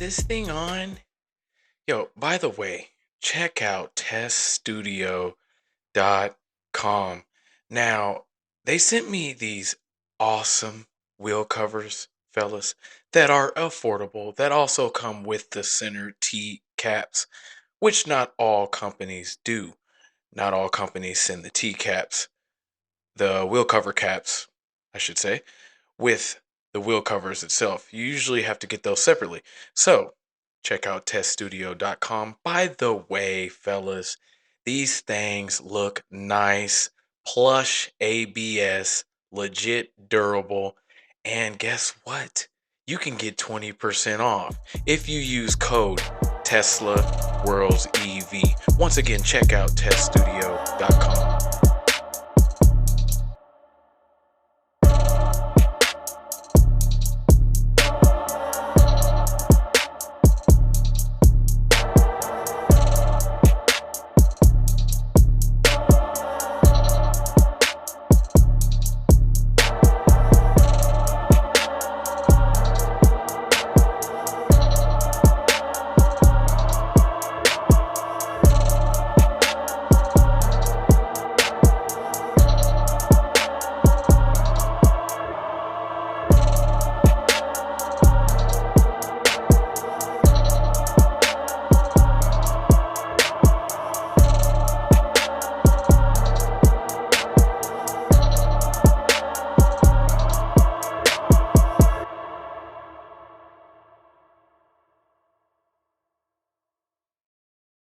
this thing on? Yo, by the way, check out Tesstudio.com. Now, they sent me these awesome wheel covers, fellas, that are affordable, that also come with the center T caps, which not all companies do. Not all companies send the T caps, the wheel cover caps, I should say, with the wheel covers itself. You usually have to get those separately. So check out teststudio.com. By the way, fellas, these things look nice, plush ABS, legit durable, and guess what? You can get 20% off if you use code TeslaWorldsEv. Once again, check out teststudio.com.